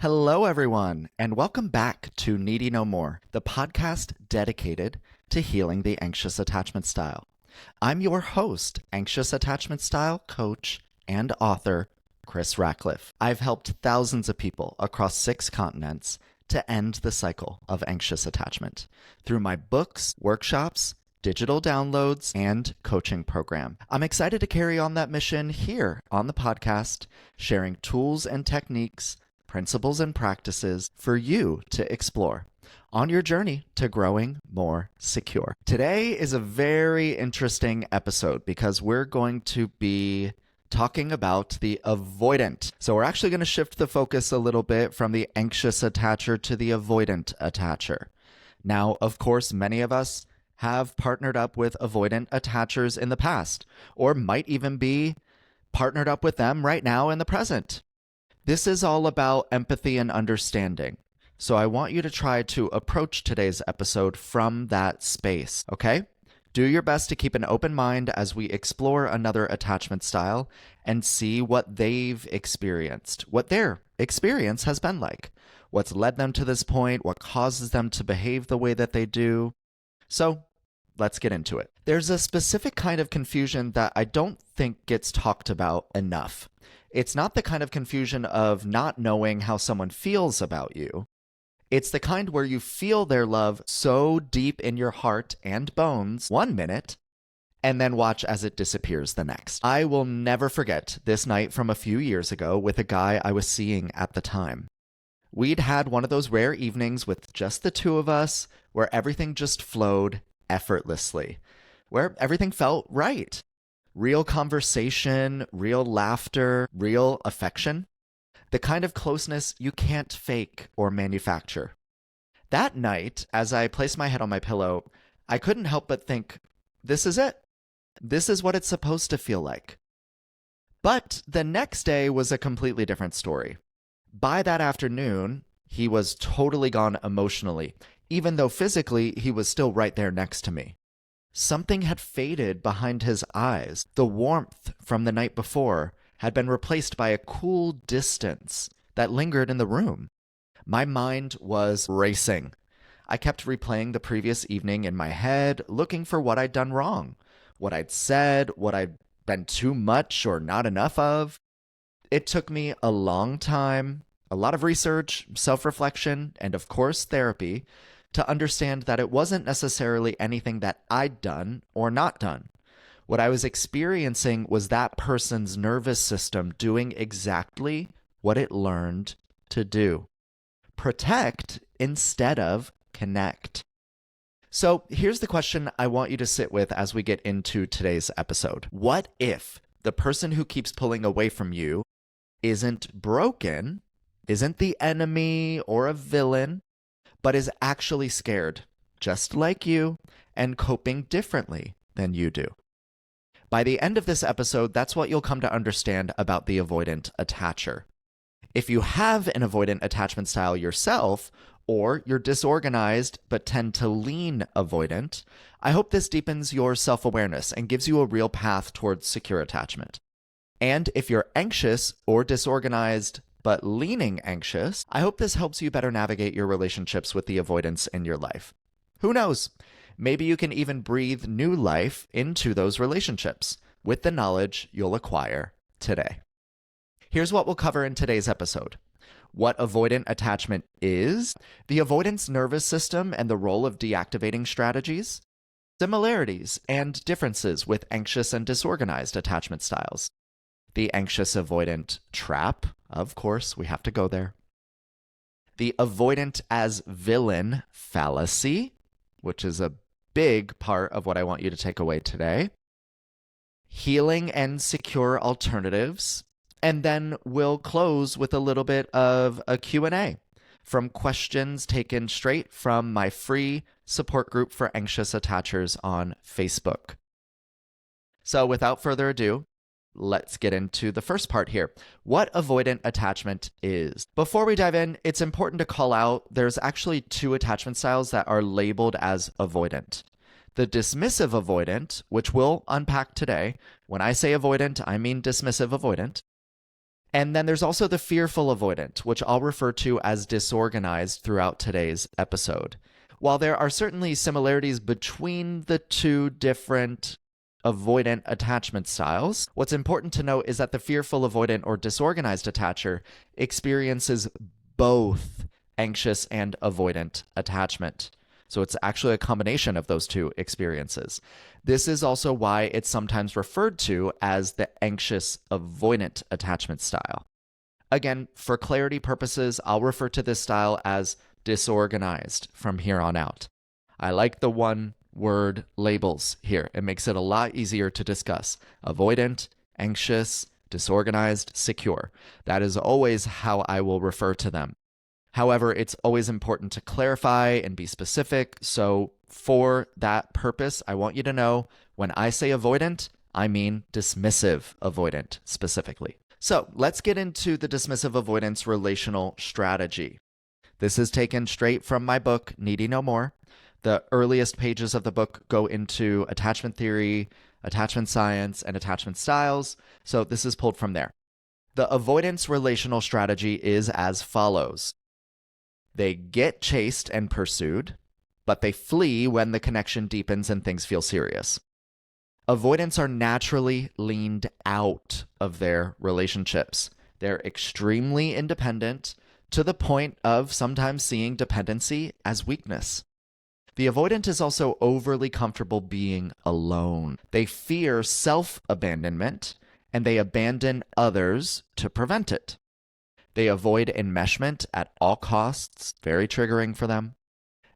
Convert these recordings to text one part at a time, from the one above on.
Hello, everyone, and welcome back to Needy No More, the podcast dedicated to healing the anxious attachment style. I'm your host, anxious attachment style coach and author, Chris Ratcliffe. I've helped thousands of people across 6 continents to end the cycle of anxious attachment through my books, workshops, digital downloads, and coaching program. I'm excited to carry on that mission here on the podcast, sharing tools and techniques, principles and practices for you to explore on your journey to growing more secure. Today is a very interesting episode because we're going to be talking about the avoidant. So we're actually going to shift the focus a little bit from the anxious attacher to the avoidant attacher. Now, of course, many of us have partnered up with avoidant attachers in the past, or might even be partnered up with them right now in the present. This is all about empathy and understanding. So I want you to try to approach today's episode from that space, okay? Do your best to keep an open mind as we explore another attachment style and see what they've experienced, what their experience has been like, what's led them to this point, what causes them to behave the way that they do. So let's get into it. There's a specific kind of confusion that I don't think gets talked about enough. It's not the kind of confusion of not knowing how someone feels about you. It's the kind where you feel their love so deep in your heart and bones 1 minute, and then watch as it disappears the next. I will never forget this night from a few years ago with a guy I was seeing at the time. We'd had one of those rare evenings with just the two of us, where everything just flowed effortlessly, where everything felt right. Real conversation, real laughter, real affection. The kind of closeness you can't fake or manufacture. That night, as I placed my head on my pillow, I couldn't help but think, this is it. This is what it's supposed to feel like. But the next day was a completely different story. By that afternoon, he was totally gone emotionally, even though physically he was still right there next to me. Something had faded behind his eyes. The warmth from the night before had been replaced by a cool distance that lingered in the room. My mind was racing. I kept replaying the previous evening in my head, looking for what I'd done wrong, what I'd said, what I'd been too much or not enough of. It took me a long time, a lot of research, self-reflection, and of course therapy, to understand that it wasn't necessarily anything that I'd done or not done. What I was experiencing was that person's nervous system doing exactly what it learned to do. Protect instead of connect. So here's the question I want you to sit with as we get into today's episode. What if the person who keeps pulling away from you isn't broken, isn't the enemy or a villain, but is actually scared, just like you, and coping differently than you do? By the end of this episode, that's what you'll come to understand about the avoidant attacher. If you have an avoidant attachment style yourself, or you're disorganized but tend to lean avoidant, I hope this deepens your self-awareness and gives you a real path towards secure attachment. And if you're anxious or disorganized but leaning anxious, I hope this helps you better navigate your relationships with the avoidance in your life. Who knows? Maybe you can even breathe new life into those relationships with the knowledge you'll acquire today. Here's what we'll cover in today's episode. What avoidant attachment is, the avoidance nervous system and the role of deactivating strategies, similarities and differences with anxious and disorganized attachment styles, the anxious avoidant trap, of course, we have to go there, the avoidant as villain fallacy, which is a big part of what I want you to take away today, healing and secure alternatives, and then we'll close with a little bit of a Q&A from questions taken straight from my free support group for anxious attachers on Facebook. So without further ado, let's get into the first part here. What avoidant attachment is. Before we dive in, it's important to call out there's actually 2 attachment styles that are labeled as avoidant. The dismissive avoidant, which we'll unpack today. When I say avoidant, I mean dismissive avoidant. And then there's also the fearful avoidant, which I'll refer to as disorganized throughout today's episode. While there are certainly similarities between the two different avoidant attachment styles, what's important to note is that the fearful avoidant or disorganized attacher experiences both anxious and avoidant attachment. So it's actually a combination of those two experiences. This is also why it's sometimes referred to as the anxious avoidant attachment style. Again, for clarity purposes, I'll refer to this style as disorganized from here on out. I like the one-word labels here. It makes it a lot easier to discuss. Avoidant, anxious, disorganized, secure. That is always how I will refer to them. However, it's always important to clarify and be specific. So for that purpose, I want you to know when I say avoidant, I mean dismissive avoidant specifically. So let's get into the dismissive avoidance relational strategy. This is taken straight from my book, Needy No More. The earliest pages of the book go into attachment theory, attachment science, and attachment styles. So this is pulled from there. The avoidance relational strategy is as follows. They get chased and pursued, but they flee when the connection deepens and things feel serious. Avoidants are naturally leaned out of their relationships. They're extremely independent to the point of sometimes seeing dependency as weakness. The avoidant is also overly comfortable being alone. They fear self-abandonment, and they abandon others to prevent it. They avoid enmeshment at all costs, very triggering for them.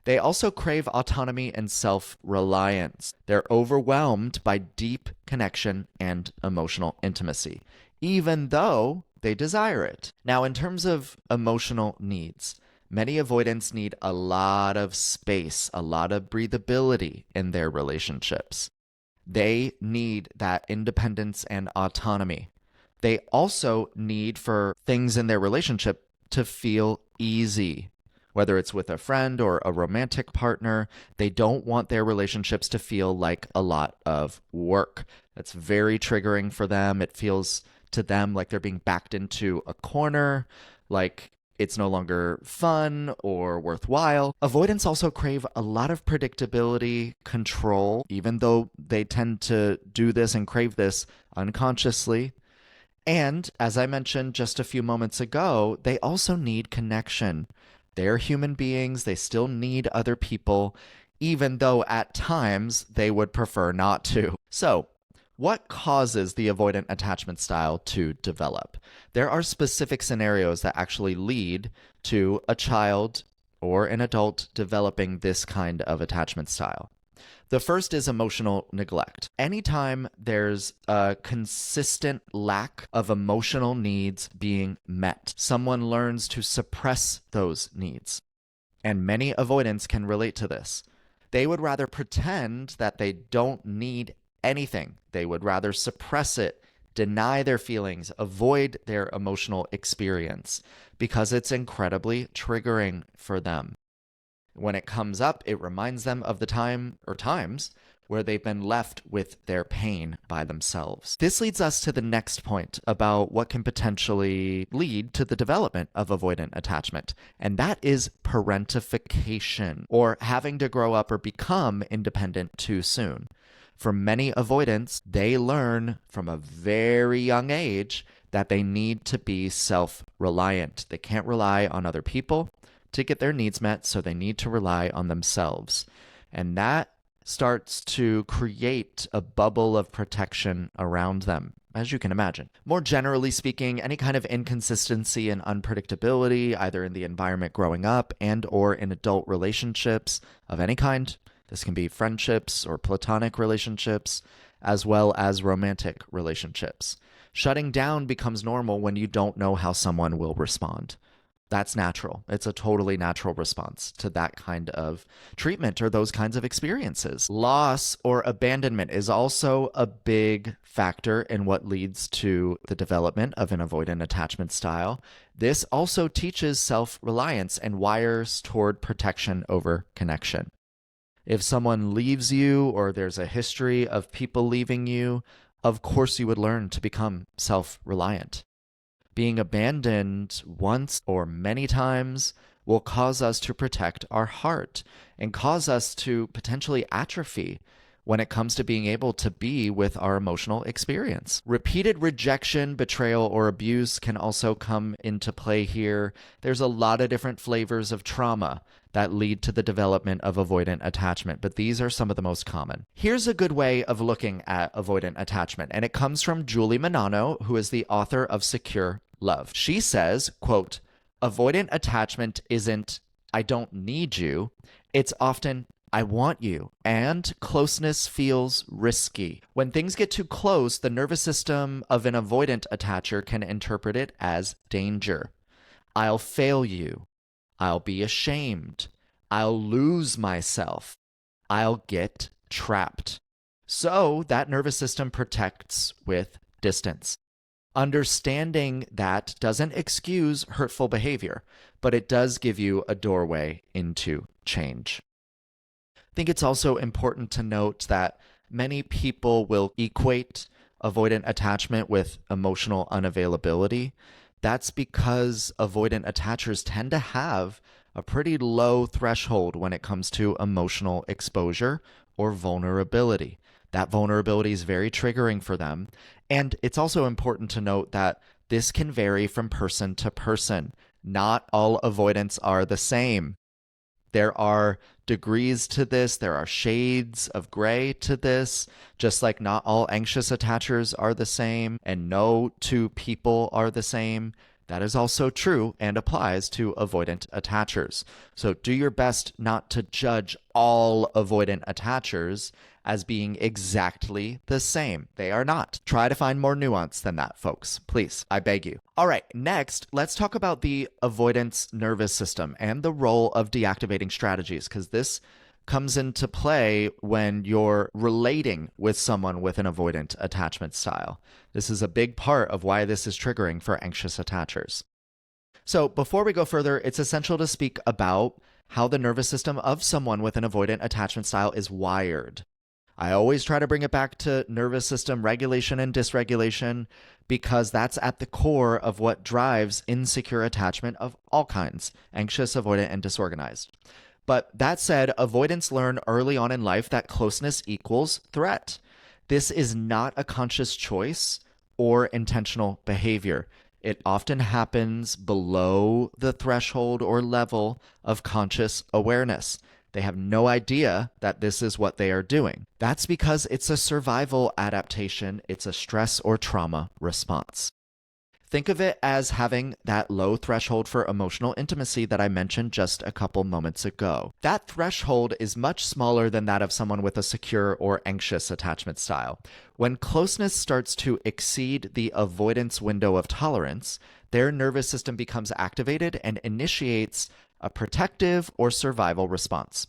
They also crave autonomy and self-reliance. They're overwhelmed by deep connection and emotional intimacy, even though they desire it. Now, in terms of emotional needs, many avoidants need a lot of space, a lot of breathability in their relationships. They need that independence and autonomy. They also need for things in their relationship to feel easy, whether it's with a friend or a romantic partner. They don't want their relationships to feel like a lot of work. That's very triggering for them. It feels to them like they're being backed into a corner, like it's no longer fun or worthwhile. Avoidants also crave a lot of predictability, control, even though they tend to do this and crave this unconsciously. And as I mentioned just a few moments ago, they also need connection. They're human beings. They still need other people, even though at times they would prefer not to. So, what causes the avoidant attachment style to develop? There are specific scenarios that actually lead to a child or an adult developing this kind of attachment style. The first is emotional neglect. Anytime there's a consistent lack of emotional needs being met, someone learns to suppress those needs. And many avoidants can relate to this. They would rather pretend that they don't need anything. They would rather suppress it, deny their feelings, avoid their emotional experience, because it's incredibly triggering for them. When it comes up, it reminds them of the time or times where they've been left with their pain by themselves. This leads us to the next point about what can potentially lead to the development of avoidant attachment, and that is parentification, or having to grow up or become independent too soon. For many avoidants, they learn from a very young age that they need to be self-reliant. They can't rely on other people to get their needs met, so they need to rely on themselves. And that starts to create a bubble of protection around them, as you can imagine. More generally speaking, any kind of inconsistency and unpredictability, either in the environment growing up and or in adult relationships of any kind, this can be friendships or platonic relationships, as well as romantic relationships. Shutting down becomes normal when you don't know how someone will respond. That's natural. It's a totally natural response to that kind of treatment or those kinds of experiences. Loss or abandonment is also a big factor in what leads to the development of an avoidant attachment style. This also teaches self-reliance and wires toward protection over connection. If someone leaves you or there's a history of people leaving you, of course you would learn to become self-reliant. Being abandoned once or many times will cause us to protect our heart and cause us to potentially atrophy when it comes to being able to be with our emotional experience. Repeated rejection, betrayal, or abuse can also come into play here. There's a lot of different flavors of trauma that lead to the development of avoidant attachment, but these are some of the most common. Here's a good way of looking at avoidant attachment, and it comes from Julie Manano, who is the author of Secure Love. She says, quote, avoidant attachment isn't, I don't need you. It's often, I want you, and closeness feels risky. When things get too close, the nervous system of an avoidant attacher can interpret it as danger. I'll fail you. I'll be ashamed. I'll lose myself. I'll get trapped. So that nervous system protects with distance. Understanding that doesn't excuse hurtful behavior, but it does give you a doorway into change. I think it's also important to note that many people will equate avoidant attachment with emotional unavailability. That's because avoidant attachers tend to have a pretty low threshold when it comes to emotional exposure or vulnerability. That vulnerability is very triggering for them. And it's also important to note that this can vary from person to person. Not all avoidants are the same. There are degrees to this. There are shades of gray to this, just like not all anxious attachers are the same and no two people are the same. That is also true and applies to avoidant attachers. So do your best not to judge all avoidant attachers as being exactly the same. They are not. Try to find more nuance than that, folks. Please, I beg you. All right, next, let's talk about the avoidance nervous system and the role of deactivating strategies, because this comes into play when you're relating with someone with an avoidant attachment style. This is a big part of why this is triggering for anxious attachers. So before we go further, it's essential to speak about how the nervous system of someone with an avoidant attachment style is wired. I always try to bring it back to nervous system regulation and dysregulation because that's at the core of what drives insecure attachment of all kinds, anxious, avoidant, and disorganized. But that said, avoidants learn early on in life that closeness equals threat. This is not a conscious choice or intentional behavior. It often happens below the threshold or level of conscious awareness. They have no idea that this is what they are doing. That's because it's a survival adaptation. It's a stress or trauma response. Think of it as having that low threshold for emotional intimacy that I mentioned just a couple moments ago. That threshold is much smaller than that of someone with a secure or anxious attachment style. When closeness starts to exceed the avoidance window of tolerance, their nervous system becomes activated and initiates a protective or survival response.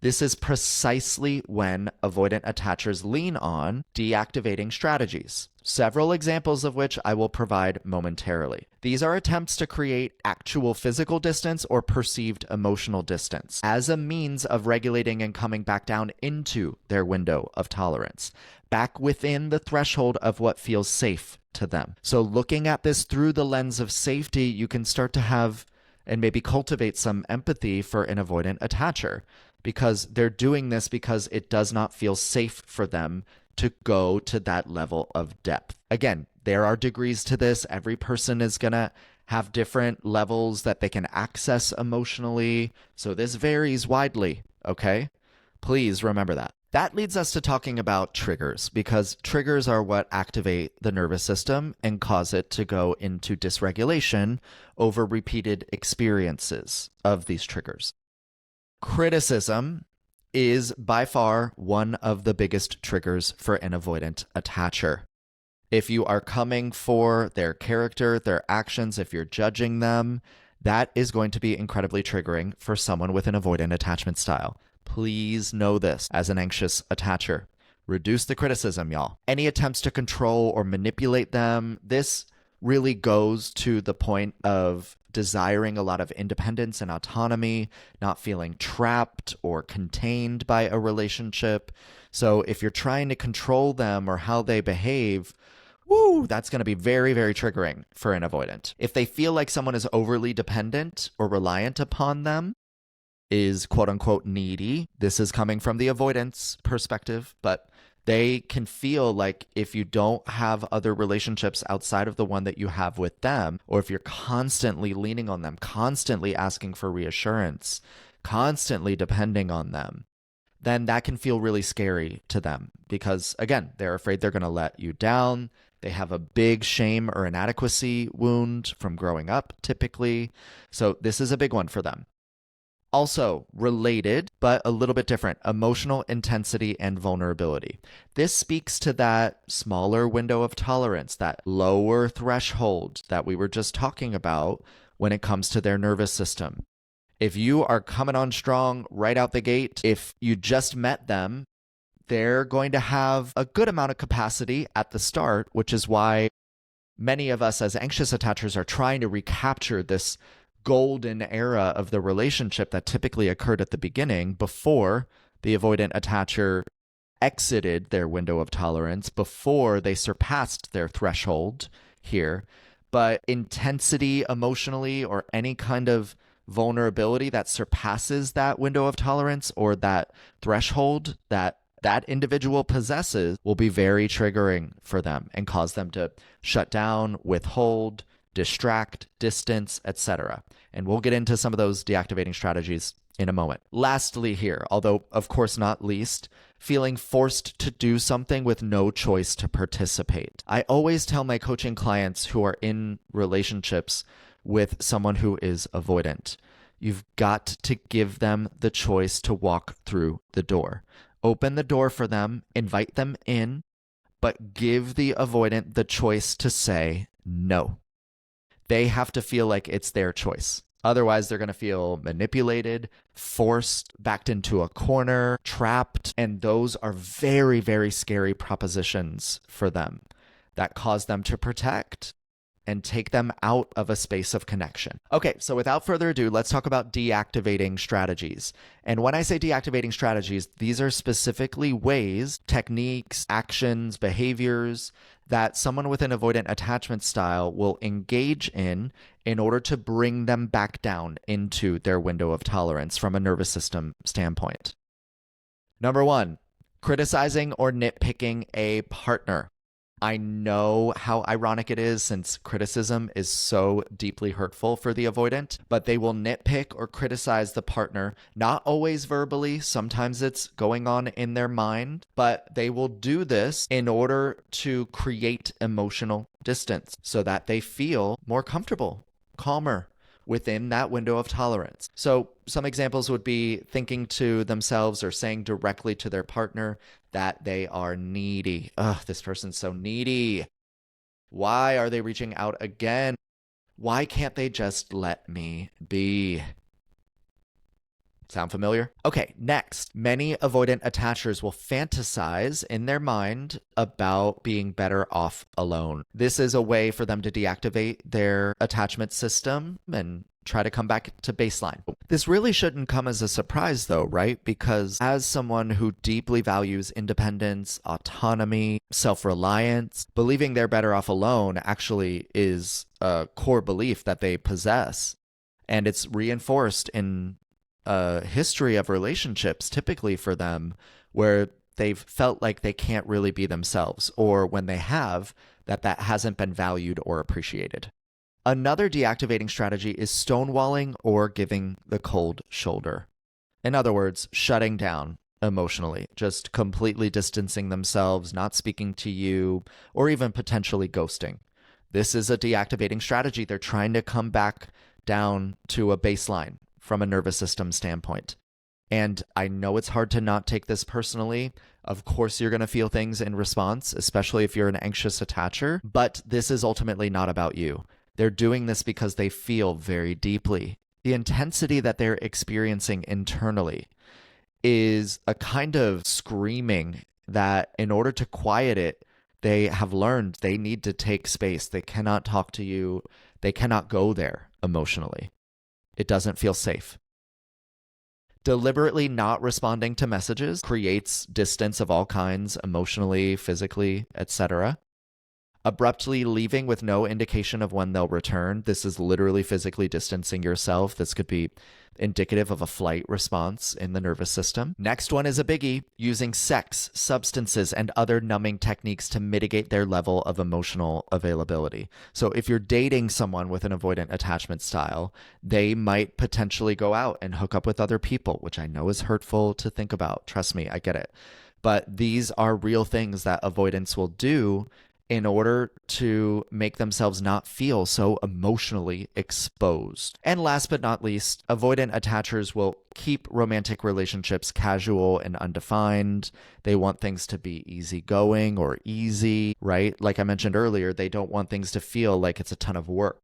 This is precisely when avoidant attachers lean on deactivating strategies, several examples of which I will provide momentarily. These are attempts to create actual physical distance or perceived emotional distance as a means of regulating and coming back down into their window of tolerance, back within the threshold of what feels safe to them. So looking at this through the lens of safety, you can start to have and maybe cultivate some empathy for an avoidant attacher, because they're doing this because it does not feel safe for them to go to that level of depth. Again, there are degrees to this. Every person is going to have different levels that they can access emotionally. So this varies widely, okay? Please remember that. That leads us to talking about triggers, because triggers are what activate the nervous system and cause it to go into dysregulation over repeated experiences of these triggers. Criticism is by far one of the biggest triggers for an avoidant attacher. If you are coming for their character, their actions, if you're judging them, that is going to be incredibly triggering for someone with an avoidant attachment style. Please know this as an anxious attacher. Reduce the criticism, y'all. Any attempts to control or manipulate them, this really goes to the point of desiring a lot of independence and autonomy, not feeling trapped or contained by a relationship. So if you're trying to control them or how they behave, Woo, that's going to be very, very triggering for an avoidant. If they feel like someone is overly dependent or reliant upon them, is quote unquote needy, this is coming from the avoidance perspective, but they can feel like if you don't have other relationships outside of the one that you have with them, or if you're constantly leaning on them, constantly asking for reassurance, constantly depending on them, then that can feel really scary to them because, again, they're afraid they're going to let you down. They have a big shame or inadequacy wound from growing up, typically. So this is a big one for them. Also related, but a little bit different, emotional intensity and vulnerability. This speaks to that smaller window of tolerance, that lower threshold that we were just talking about when it comes to their nervous system. If you are coming on strong right out the gate, if you just met them, they're going to have a good amount of capacity at the start, which is why many of us as anxious attachers are trying to recapture this golden era of the relationship that typically occurred at the beginning before the avoidant attacher exited their window of tolerance, before they surpassed their threshold here. But intensity emotionally or any kind of vulnerability that surpasses that window of tolerance or that threshold that individual possesses will be very triggering for them and cause them to shut down, withhold, distract, distance, etc. And we'll get into some of those deactivating strategies in a moment. Lastly here, although of course not least, feeling forced to do something with no choice to participate. I always tell my coaching clients who are in relationships with someone who is avoidant, you've got to give them the choice to walk through the door. Open the door for them, invite them in, but give the avoidant the choice to say no. They have to feel like it's their choice. Otherwise, they're going to feel manipulated, forced, backed into a corner, trapped. And those are very, very scary propositions for them that cause them to protect and take them out of a space of connection. Okay, so without further ado, let's talk about deactivating strategies. And when I say deactivating strategies, these are specifically ways, techniques, actions, behaviors that someone with an avoidant attachment style will engage in order to bring them back down into their window of tolerance from a nervous system standpoint. Number 1, criticizing or nitpicking a partner. I know how ironic it is since criticism is so deeply hurtful for the avoidant, but they will nitpick or criticize the partner, not always verbally, sometimes it's going on in their mind, but they will do this in order to create emotional distance so that they feel more comfortable, calmer within that window of tolerance. So some examples would be thinking to themselves or saying directly to their partner that they are needy. Ugh, this person's so needy. Why are they reaching out again? Why can't they just let me be? Sound familiar? Okay, next. Many avoidant attachers will fantasize in their mind about being better off alone. This is a way for them to deactivate their attachment system and try to come back to baseline. This really shouldn't come as a surprise though, right? Because as someone who deeply values independence, autonomy, self-reliance, believing they're better off alone actually is a core belief that they possess. And it's reinforced in a history of relationships, typically for them, where they've felt like they can't really be themselves, or when they have, that hasn't been valued or appreciated. Another deactivating strategy is stonewalling or giving the cold shoulder. In other words, shutting down emotionally, just completely distancing themselves, not speaking to you, or even potentially ghosting. This is a deactivating strategy. They're trying to come back down to a baseline from a nervous system standpoint. And I know it's hard to not take this personally. Of course, you're going to feel things in response, especially if you're an anxious attacher, but this is ultimately not about you. They're doing this because they feel very deeply. The intensity that they're experiencing internally is a kind of screaming that in order to quiet it, they have learned they need to take space. They cannot talk to you. They cannot go there emotionally. It doesn't feel safe. Deliberately not responding to messages creates distance of all kinds, emotionally, physically, etc. Abruptly leaving with no indication of when they'll return. This is literally physically distancing yourself. This could be indicative of a flight response in the nervous system. Next one is a biggie, using sex, substances, and other numbing techniques to mitigate their level of emotional availability. So if you're dating someone with an avoidant attachment style, they might potentially go out and hook up with other people, which I know is hurtful to think about. Trust me, I get it. But these are real things that avoidants will do in order to make themselves not feel so emotionally exposed. And last but not least, avoidant attachers will keep romantic relationships casual and undefined. They want things to be easygoing or easy, right? Like I mentioned earlier, they don't want things to feel like it's a ton of work.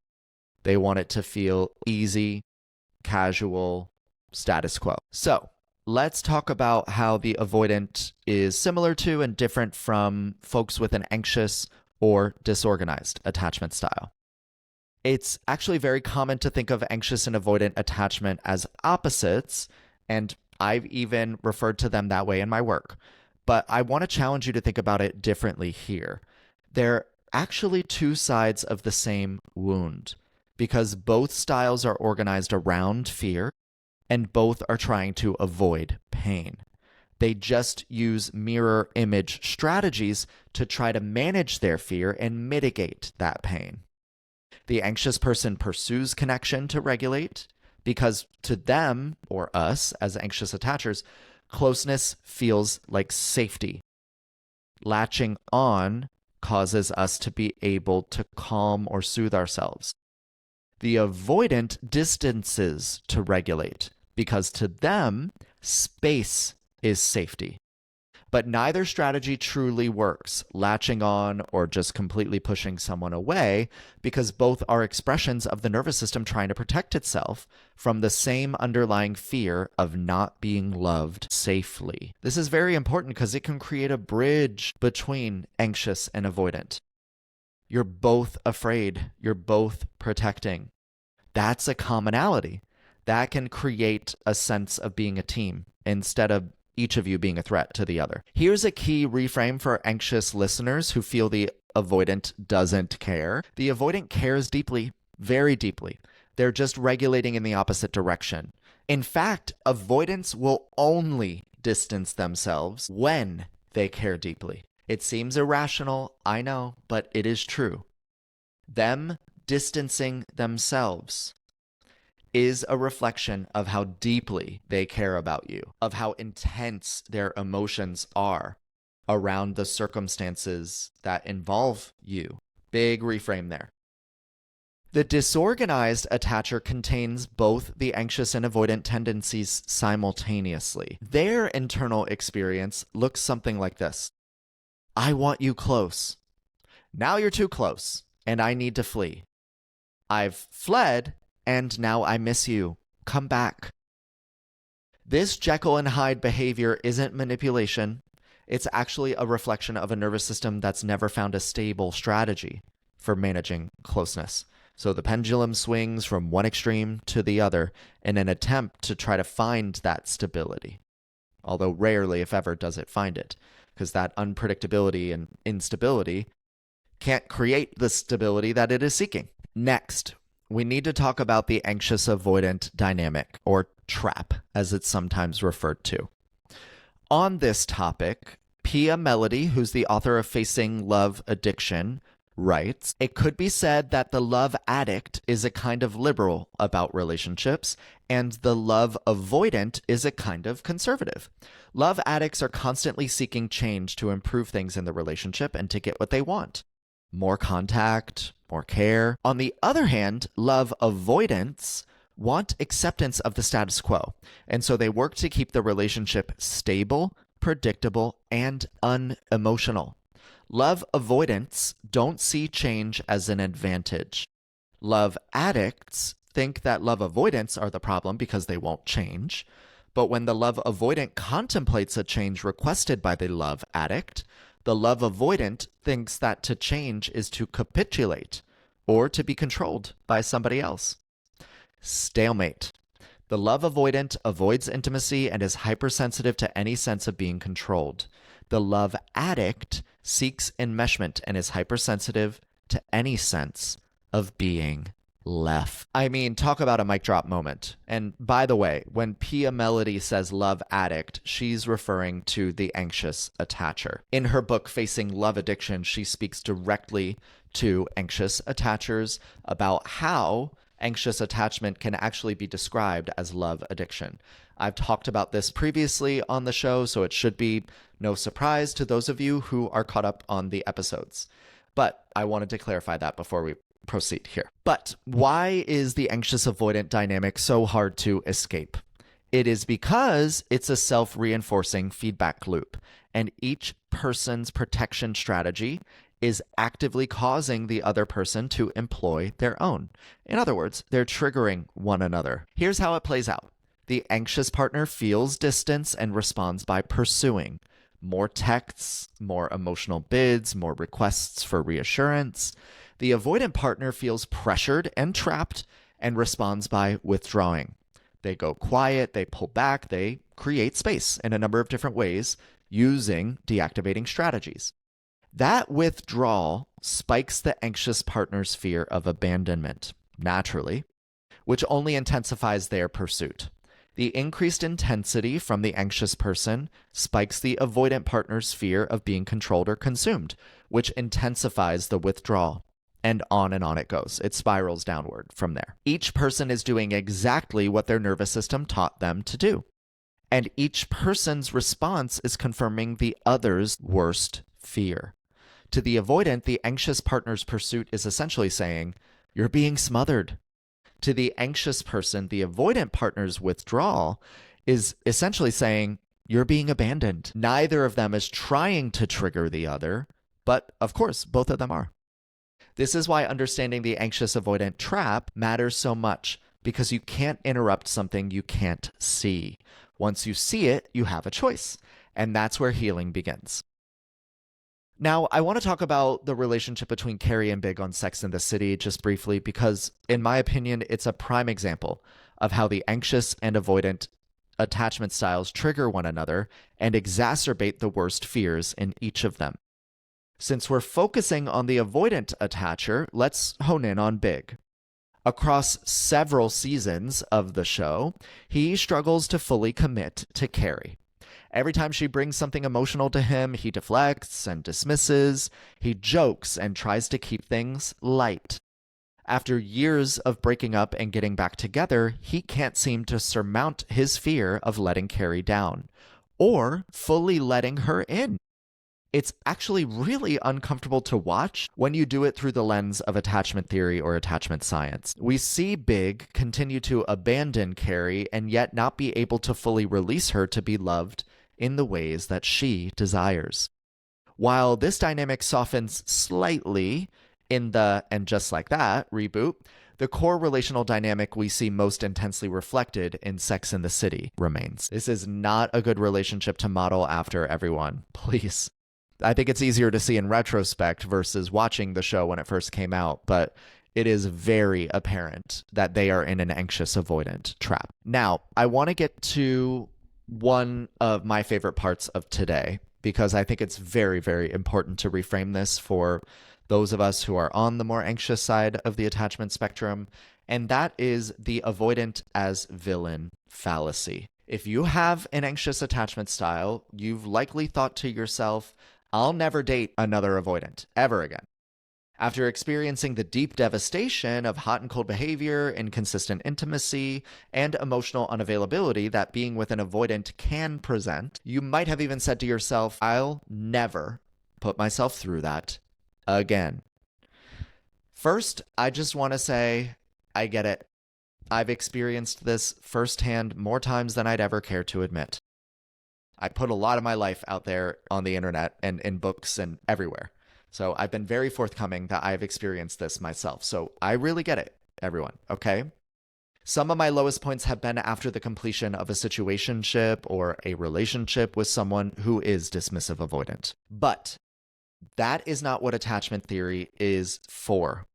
They want it to feel easy, casual, status quo. So, let's talk about how the avoidant is similar to and different from folks with an anxious or disorganized attachment style. It's actually very common to think of anxious and avoidant attachment as opposites, and I've even referred to them that way in my work. But I want to challenge you to think about it differently here. They're actually two sides of the same wound, because both styles are organized around fear, and both are trying to avoid pain. They just use mirror image strategies to try to manage their fear and mitigate that pain. The anxious person pursues connection to regulate because to them, or us as anxious attachers, closeness feels like safety. Latching on causes us to be able to calm or soothe ourselves. The avoidant distances to regulate, because to them, space is safety. But neither strategy truly works, latching on or just completely pushing someone away, because both are expressions of the nervous system trying to protect itself from the same underlying fear of not being loved safely. This is very important because it can create a bridge between anxious and avoidant. You're both afraid, you're both protecting. That's a commonality. That can create a sense of being a team instead of each of you being a threat to the other. Here's a key reframe for anxious listeners who feel the avoidant doesn't care. The avoidant cares deeply, very deeply. They're just regulating in the opposite direction. In fact, avoidants will only distance themselves when they care deeply. It seems irrational, I know, but it is true. Them distancing themselves is a reflection of how deeply they care about you, of how intense their emotions are around the circumstances that involve you. Big reframe there. The disorganized attacher contains both the anxious and avoidant tendencies simultaneously. Their internal experience looks something like this. I want you close. Now you're too close, and I need to flee. I've fled, and now I miss you. Come back. This Jekyll and Hyde behavior isn't manipulation. It's actually a reflection of a nervous system that's never found a stable strategy for managing closeness. So the pendulum swings from one extreme to the other in an attempt to try to find that stability. Although rarely, if ever, does it find it, because that unpredictability and instability can't create the stability that it is seeking. Next, we need to talk about the anxious avoidant dynamic, or trap, as it's sometimes referred to. On this topic, Pia Melody, who's the author of Facing Love Addiction, writes, it could be said that the love addict is a kind of liberal about relationships, and the love avoidant is a kind of conservative. Love addicts are constantly seeking change to improve things in the relationship and to get what they want. More contact, more care. On the other hand, love avoidants want acceptance of the status quo, and so they work to keep the relationship stable, predictable, and unemotional. Love avoidants don't see change as an advantage. Love addicts think that love avoidants are the problem because they won't change. But when the love avoidant contemplates a change requested by the love addict, the love avoidant thinks that to change is to capitulate or to be controlled by somebody else. Stalemate. The love avoidant avoids intimacy and is hypersensitive to any sense of being controlled. The love addict seeks enmeshment, and is hypersensitive to any sense of being left. I mean, talk about a mic drop moment. And by the way, when Pia Melody says love addict, she's referring to the anxious attacher. In her book, Facing Love Addiction, she speaks directly to anxious attachers about how anxious attachment can actually be described as love addiction. I've talked about this previously on the show, so it should be no surprise to those of you who are caught up on the episodes. But I wanted to clarify that before we proceed here. But why is the anxious avoidant dynamic so hard to escape? It is because it's a self-reinforcing feedback loop, and each person's protection strategy is actively causing the other person to employ their own. In other words, they're triggering one another. Here's how it plays out. The anxious partner feels distance and responds by pursuing more texts, more emotional bids, more requests for reassurance. The avoidant partner feels pressured and trapped and responds by withdrawing. They go quiet, they pull back, they create space in a number of different ways using deactivating strategies. That withdrawal spikes the anxious partner's fear of abandonment, naturally, which only intensifies their pursuit. The increased intensity from the anxious person spikes the avoidant partner's fear of being controlled or consumed, which intensifies the withdrawal. And on it goes. It spirals downward from there. Each person is doing exactly what their nervous system taught them to do. And each person's response is confirming the other's worst fear. To the avoidant, the anxious partner's pursuit is essentially saying, "You're being smothered." To the anxious person, the avoidant partner's withdrawal is essentially saying, "You're being abandoned." Neither of them is trying to trigger the other, but of course, both of them are. This is why understanding the anxious avoidant trap matters so much, because you can't interrupt something you can't see. Once you see it, you have a choice, and that's where healing begins. Now, I want to talk about the relationship between Carrie and Big on Sex and the City just briefly, because in my opinion, it's a prime example of how the anxious and avoidant attachment styles trigger one another and exacerbate the worst fears in each of them. Since we're focusing on the avoidant attacher, let's hone in on Big. Across several seasons of the show, he struggles to fully commit to Carrie. Every time she brings something emotional to him, he deflects and dismisses. He jokes and tries to keep things light. After years of breaking up and getting back together, he can't seem to surmount his fear of letting Carrie down or fully letting her in. It's actually really uncomfortable to watch when you do it through the lens of attachment theory or attachment science. We see Big continue to abandon Carrie and yet not be able to fully release her to be loved in the ways that she desires. While this dynamic softens slightly in the "and just like that" reboot, the core relational dynamic we see most intensely reflected in Sex and the City remains. This is not a good relationship to model after, everyone. Please. I think it's easier to see in retrospect versus watching the show when it first came out, but it is very apparent that they are in an anxious avoidant trap. Now, I want to get to one of my favorite parts of today, because I think it's very, very important to reframe this for those of us who are on the more anxious side of the attachment spectrum, and that is the avoidant as villain fallacy. If you have an anxious attachment style, you've likely thought to yourself, "I'll never date another avoidant ever again." After experiencing the deep devastation of hot and cold behavior, inconsistent intimacy, and emotional unavailability that being with an avoidant can present, you might have even said to yourself, "I'll never put myself through that again." First, I just want to say, I get it. I've experienced this firsthand more times than I'd ever care to admit. I put a lot of my life out there on the internet and in books and everywhere. So I've been very forthcoming that I've experienced this myself. So I really get it, everyone, okay? Some of my lowest points have been after the completion of a situationship or a relationship with someone who is dismissive avoidant. But that is not what attachment theory is for.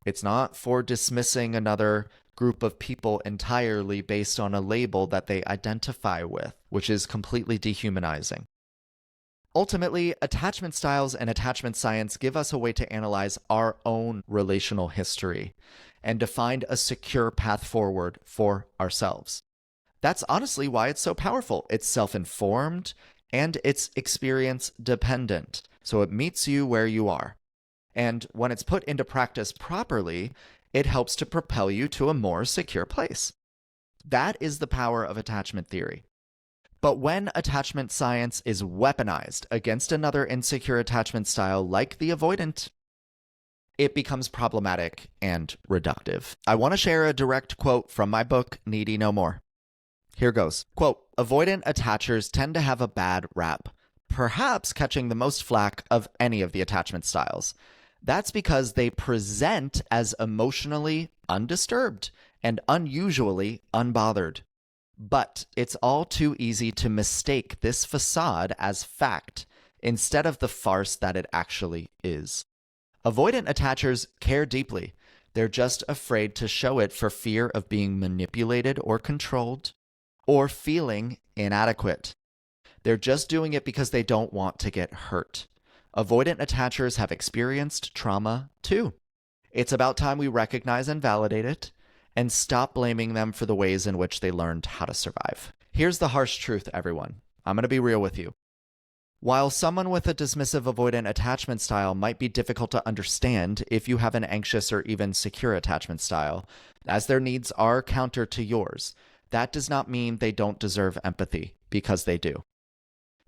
It's not for dismissing another group of people entirely based on a label that they identify with, which is completely dehumanizing. Ultimately, attachment styles and attachment science give us a way to analyze our own relational history and to find a secure path forward for ourselves. That's honestly why it's so powerful. It's self-informed and it's experience dependent. So it meets you where you are. And when it's put into practice properly, it helps to propel you to a more secure place. That is the power of attachment theory. But when attachment science is weaponized against another insecure attachment style like the avoidant, it becomes problematic and reductive. I want to share a direct quote from my book, Needy No More. Here goes. Quote, avoidant attachers tend to have a bad rap, perhaps catching the most flack of any of the attachment styles. That's because they present as emotionally undisturbed and unusually unbothered. But it's all too easy to mistake this facade as fact instead of the farce that it actually is. Avoidant attachers care deeply. They're just afraid to show it for fear of being manipulated or controlled or feeling inadequate. They're just doing it because they don't want to get hurt. Avoidant attachers have experienced trauma too. It's about time we recognize and validate it and stop blaming them for the ways in which they learned how to survive. Here's the harsh truth, everyone. I'm going to be real with you. While someone with a dismissive avoidant attachment style might be difficult to understand if you have an anxious or even secure attachment style, as their needs are counter to yours, that does not mean they don't deserve empathy, because they do.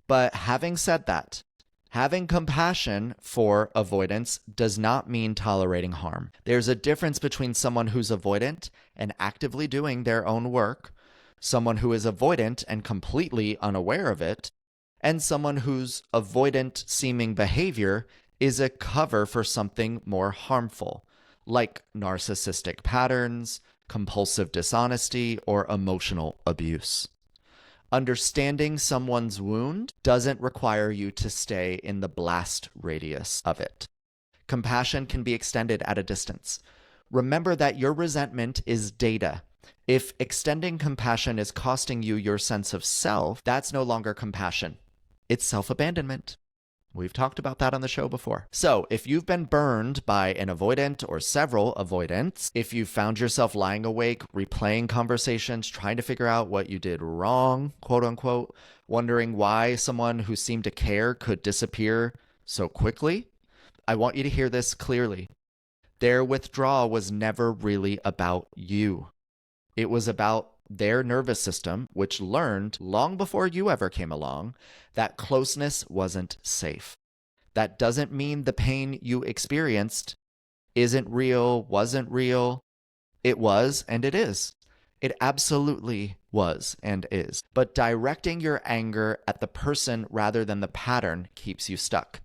But having said that, having compassion for avoidance does not mean tolerating harm. There's a difference between someone who's avoidant and actively doing their own work, someone who is avoidant and completely unaware of it, and someone whose avoidant seeming behavior is a cover for something more harmful, like narcissistic patterns, compulsive dishonesty, or emotional abuse. Understanding someone's wound doesn't require you to stay in the blast radius of it. Compassion can be extended at a distance. Remember that your resentment is data. If extending compassion is costing you your sense of self, that's no longer compassion. It's self-abandonment. We've talked about that on the show before. So if you've been burned by an avoidant or several avoidants, if you found yourself lying awake, replaying conversations, trying to figure out what you did wrong, quote unquote, wondering why someone who seemed to care could disappear so quickly, I want you to hear this clearly. Their withdrawal was never really about you. It was about their nervous system, which learned long before you ever came along that closeness wasn't safe. That doesn't mean the pain you experienced isn't real, wasn't real. It was, and it is. It absolutely was and is. But directing your anger at the person rather than the pattern keeps you stuck.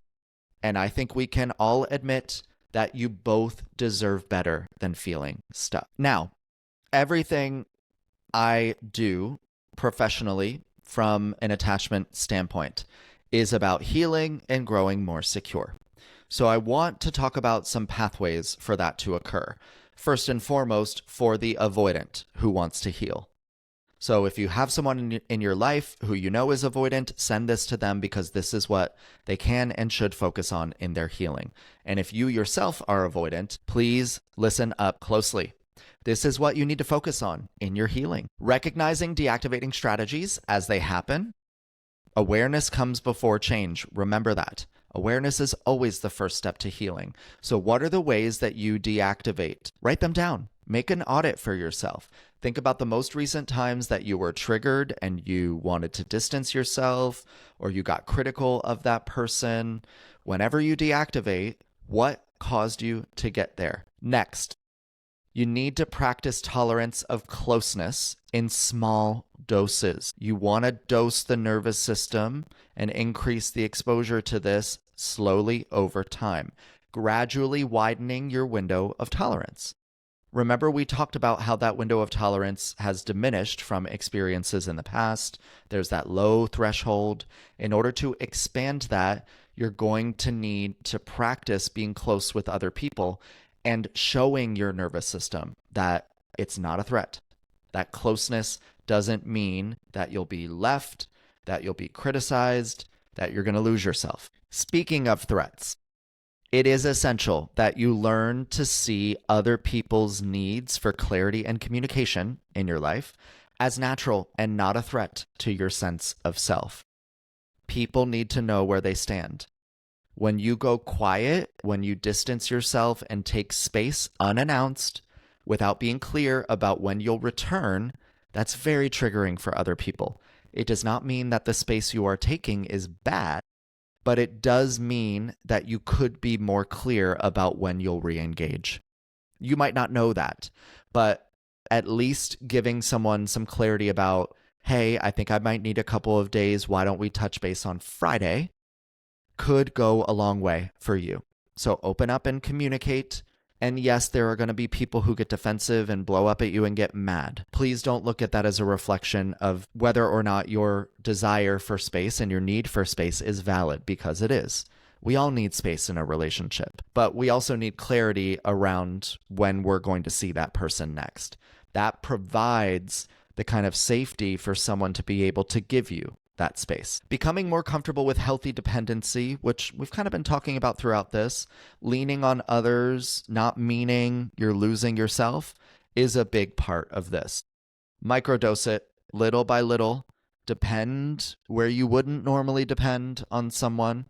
And I think we can all admit that you both deserve better than feeling stuck. Now, everything I do professionally from an attachment standpoint is about healing and growing more secure. So I want to talk about some pathways for that to occur. First and foremost, for the avoidant who wants to heal. So if you have someone in your life who you know is avoidant, send this to them because this is what they can and should focus on in their healing. And if you yourself are avoidant, please listen up closely. This is what you need to focus on in your healing. Recognizing deactivating strategies as they happen. Awareness comes before change. Remember that. Awareness is always the first step to healing. So what are the ways that you deactivate? Write them down. Make an audit for yourself. Think about the most recent times that you were triggered and you wanted to distance yourself or you got critical of that person. Whenever you deactivate, what caused you to get there? Next, you need to practice tolerance of closeness in small doses. You want to dose the nervous system and increase the exposure to this slowly over time, gradually widening your window of tolerance. Remember, we talked about how that window of tolerance has diminished from experiences in the past. There's that low threshold. In order to expand that, you're going to need to practice being close with other people and showing your nervous system that it's not a threat. That closeness doesn't mean that you'll be left, that you'll be criticized, that you're going to lose yourself. Speaking of threats, it is essential that you learn to see other people's needs for clarity and communication in your life as natural and not a threat to your sense of self. People need to know where they stand. When you go quiet, when you distance yourself and take space unannounced without being clear about when you'll return, that's very triggering for other people. It does not mean that the space you are taking is bad, but it does mean that you could be more clear about when you'll re-engage. You might not know that, but at least giving someone some clarity about, hey, I think I might need a couple of days, why don't we touch base on Friday, could go a long way for you. So open up and communicate. And yes, there are going to be people who get defensive and blow up at you and get mad. Please don't look at that as a reflection of whether or not your desire for space and your need for space is valid, because it is. We all need space in a relationship, but we also need clarity around when we're going to see that person next. That provides the kind of safety for someone to be able to give you that space. Becoming more comfortable with healthy dependency, which we've kind of been talking about throughout this, leaning on others, not meaning you're losing yourself, is a big part of this. Microdose it little by little. Depend where you wouldn't normally depend on someone.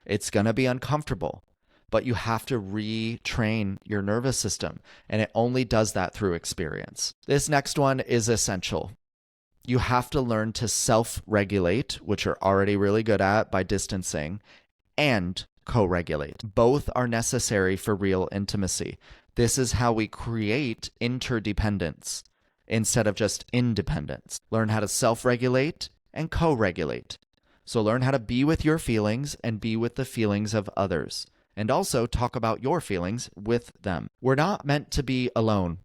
It's going to be uncomfortable, but you have to retrain your nervous system, and it only does that through experience. This next one is essential. You have to learn to self-regulate, which you're already really good at by distancing, and co-regulate. Both are necessary for real intimacy. This is how we create interdependence instead of just independence. Learn how to self-regulate and co-regulate. So learn how to be with your feelings and be with the feelings of others. And also talk about your feelings with them. We're not meant to be alone.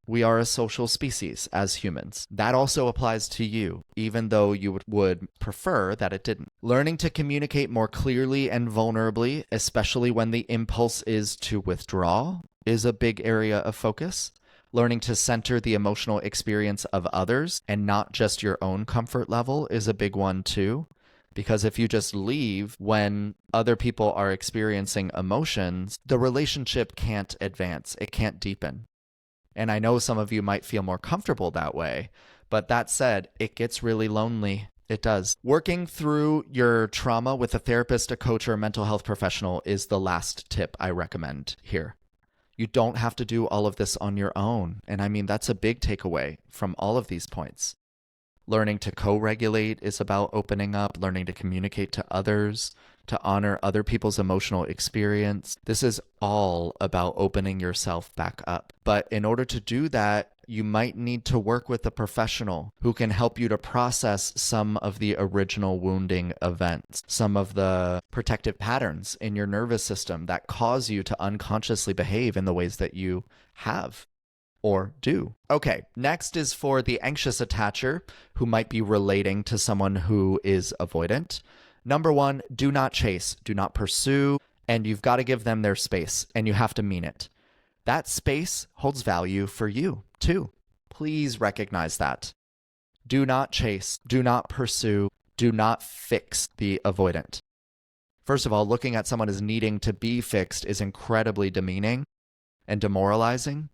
We are a social species as humans. That also applies to you, even though you would prefer that it didn't. Learning to communicate more clearly and vulnerably, especially when the impulse is to withdraw, is a big area of focus. Learning to center the emotional experience of others and not just your own comfort level is a big one too. Because if you just leave when other people are experiencing emotions, the relationship can't advance. It can't deepen. And I know some of you might feel more comfortable that way, but that said, it gets really lonely. It does. Working through your trauma with a therapist, a coach, or a mental health professional is the last tip I recommend here. You don't have to do all of this on your own. And I mean, that's a big takeaway from all of these points. Learning to co-regulate is about opening up, learning to communicate to others, to honor other people's emotional experience. This is all about opening yourself back up. But in order to do that, you might need to work with a professional who can help you to process some of the original wounding events, some of the protective patterns in your nervous system that cause you to unconsciously behave in the ways that you have. Or do. Okay, next is for the anxious attacher who might be relating to someone who is avoidant. Number one, do not chase, do not pursue, and you've got to give them their space, and you have to mean it. That space holds value for you, too. Please recognize that. Do not chase, do not pursue, do not fix the avoidant. First of all, looking at someone as needing to be fixed is incredibly demeaning and demoralizing.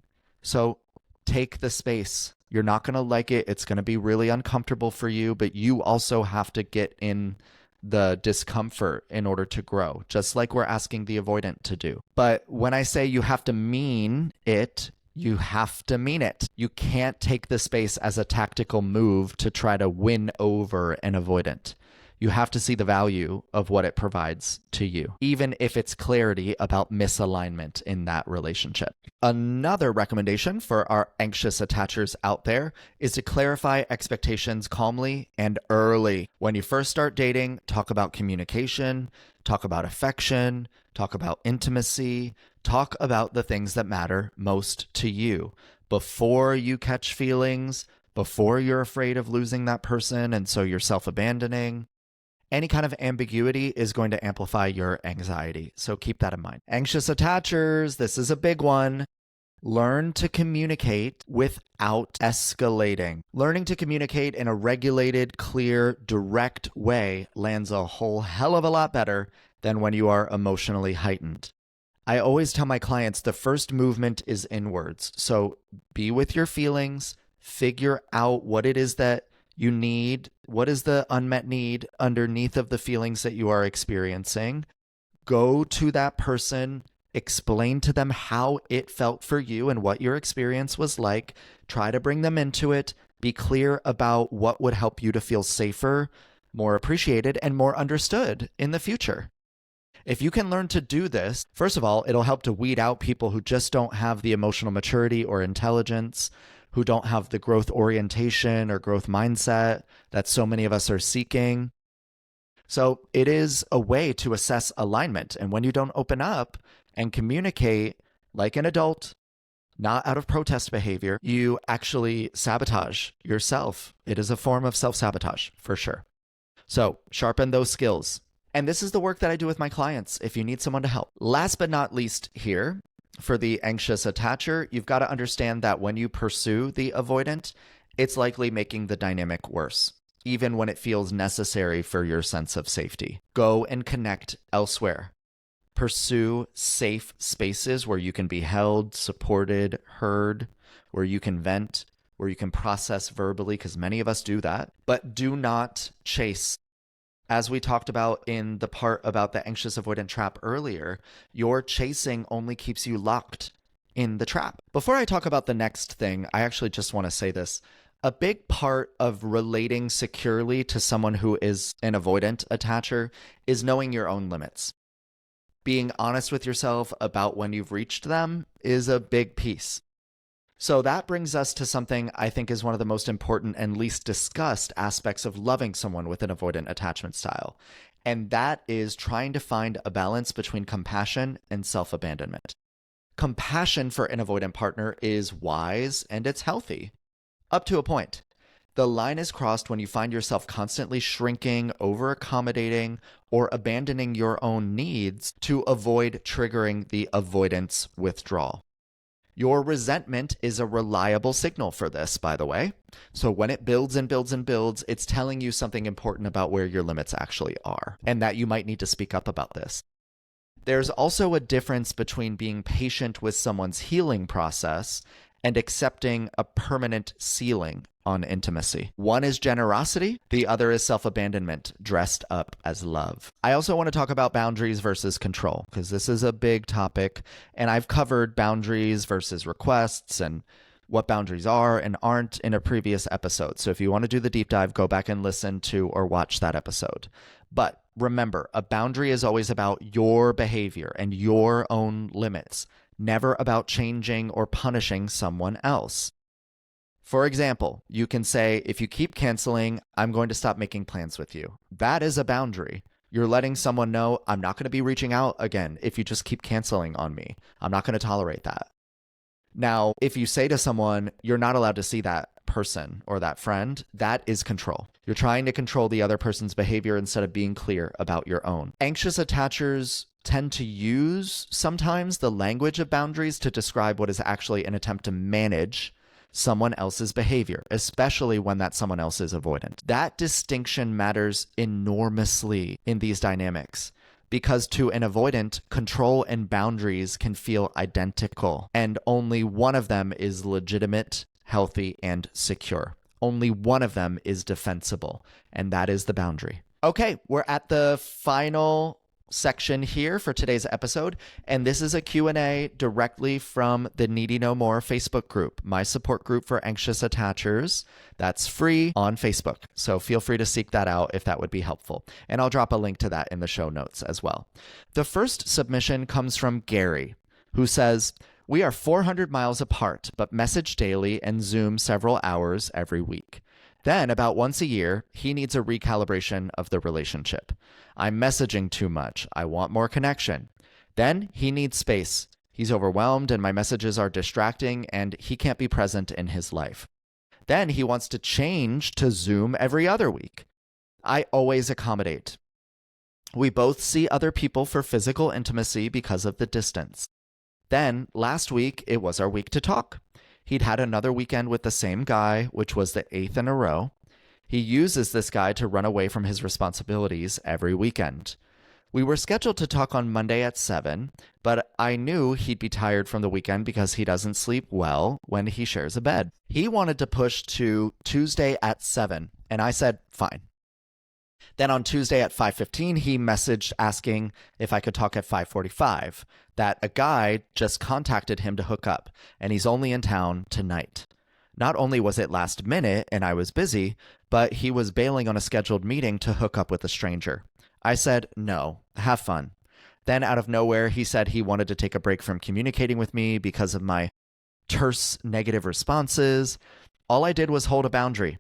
So take the space. You're not going to like it. It's going to be really uncomfortable for you, but you also have to get in the discomfort in order to grow, just like we're asking the avoidant to do. But when I say you have to mean it, you have to mean it. You can't take the space as a tactical move to try to win over an avoidant. You have to see the value of what it provides to you, even if it's clarity about misalignment in that relationship. Another recommendation for our anxious attachers out there is to clarify expectations calmly and early. When you first start dating, talk about communication, talk about affection, talk about intimacy, talk about the things that matter most to you. Before you catch feelings, before you're afraid of losing that person and so you're self-abandoning, any kind of ambiguity is going to amplify your anxiety. So keep that in mind. Anxious attachers, this is a big one. Learn to communicate without escalating. Learning to communicate in a regulated, clear, direct way lands a whole hell of a lot better than when you are emotionally heightened. I always tell my clients the first movement is inwards. So be with your feelings, figure out what it is that you need, what is the unmet need underneath of the feelings that you are experiencing. Go to that person, explain to them how it felt for you and what your experience was like. Try to bring them into it. Be clear about what would help you to feel safer, more appreciated, and more understood in the future. If you can learn to do this, first of all, it'll help to weed out people who just don't have the emotional maturity or intelligence, who don't have the growth orientation or growth mindset that so many of us are seeking. So it is a way to assess alignment. And when you don't open up and communicate like an adult, not out of protest behavior, you actually sabotage yourself. It is a form of self-sabotage for sure. So sharpen those skills. And this is the work that I do with my clients if you need someone to help. Last but not least here, for the anxious attacher, you've got to understand that when you pursue the avoidant, it's likely making the dynamic worse, even when it feels necessary for your sense of safety. Go and connect elsewhere. Pursue safe spaces where you can be held, supported, heard, where you can vent, where you can process verbally, because many of us do that. But do not chase. As we talked about in the part about the anxious avoidant trap earlier, your chasing only keeps you locked in the trap. Before I talk about the next thing, I actually just want to say this. A big part of relating securely to someone who is an avoidant attacher is knowing your own limits. Being honest with yourself about when you've reached them is a big piece. So that brings us to something I think is one of the most important and least discussed aspects of loving someone with an avoidant attachment style. And that is trying to find a balance between compassion and self-abandonment. Compassion for an avoidant partner is wise and it's healthy, up to a point. The line is crossed when you find yourself constantly shrinking, over-accommodating, or abandoning your own needs to avoid triggering the avoidance withdrawal. Your resentment is a reliable signal for this, by the way. So when it builds and builds and builds, it's telling you something important about where your limits actually are, and that you might need to speak up about this. There's also a difference between being patient with someone's healing process and accepting a permanent ceiling on intimacy. One is generosity, the other is self-abandonment dressed up as love. I also want to talk about boundaries versus control, because this is a big topic, and I've covered boundaries versus requests and what boundaries are and aren't in a previous episode. So if you want to do the deep dive, go back and listen to or watch that episode. But remember, a boundary is always about your behavior and your own limits, never about changing or punishing someone else. For example, you can say, if you keep canceling, I'm going to stop making plans with you. That is a boundary. You're letting someone know, I'm not going to be reaching out again if you just keep canceling on me. I'm not going to tolerate that. Now, if you say to someone, you're not allowed to see that person or that friend, that is control. You're trying to control the other person's behavior instead of being clear about your own. Anxious attachers tend to use sometimes the language of boundaries to describe what is actually an attempt to manage someone else's behavior, especially when that someone else is avoidant. That distinction matters enormously in these dynamics because to an avoidant, control and boundaries can feel identical, and only one of them is legitimate, healthy, and secure. Only one of them is defensible, and that is the boundary. Okay, we're at the final section here for today's episode, and this is a Q&A directly from the Needy No More Facebook group, my support group for anxious attachers. That's free on Facebook, so feel free to seek that out if that would be helpful, and I'll drop a link to that in the show notes as well. The first submission comes from Gary, who says, we are 400 miles apart, but message daily and Zoom several hours every week. Then, about once a year, he needs a recalibration of the relationship. I'm messaging too much. I want more connection. Then, he needs space. He's overwhelmed and my messages are distracting and he can't be present in his life. Then, he wants to change to Zoom every other week. I always accommodate. We both see other people for physical intimacy because of the distance. Then last week, it was our week to talk. He'd had another weekend with the same guy, which was the 8th in a row. He uses this guy to run away from his responsibilities every weekend. We were scheduled to talk on Monday at 7, but I knew he'd be tired from the weekend because he doesn't sleep well when he shares a bed. He wanted to push to Tuesday at 7, and I said, fine. Then on Tuesday at 5:15, he messaged asking if I could talk at 5:45, that a guy just contacted him to hook up, and he's only in town tonight. Not only was it last minute and I was busy, but he was bailing on a scheduled meeting to hook up with a stranger. I said, no, have fun. Then out of nowhere, he said he wanted to take a break from communicating with me because of my terse negative responses. All I did was hold a boundary.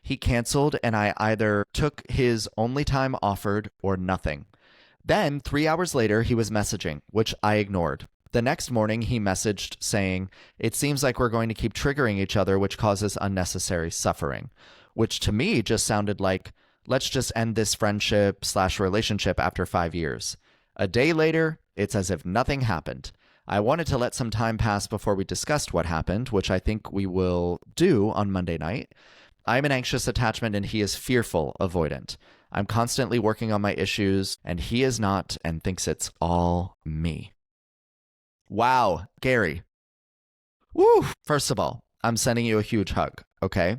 He canceled, and I either took his only time offered or nothing. Then 3 hours later, he was messaging, which I ignored. The next morning, he messaged saying, it seems like we're going to keep triggering each other, which causes unnecessary suffering, which to me just sounded like, let's just end this friendship/relationship after 5 years. A day later, it's as if nothing happened. I wanted to let some time pass before we discussed what happened, which I think we will do on Monday night. I'm an anxious attachment and he is fearful avoidant. I'm constantly working on my issues and he is not and thinks it's all me. Wow, Gary. Woo! First of all, I'm sending you a huge hug, okay?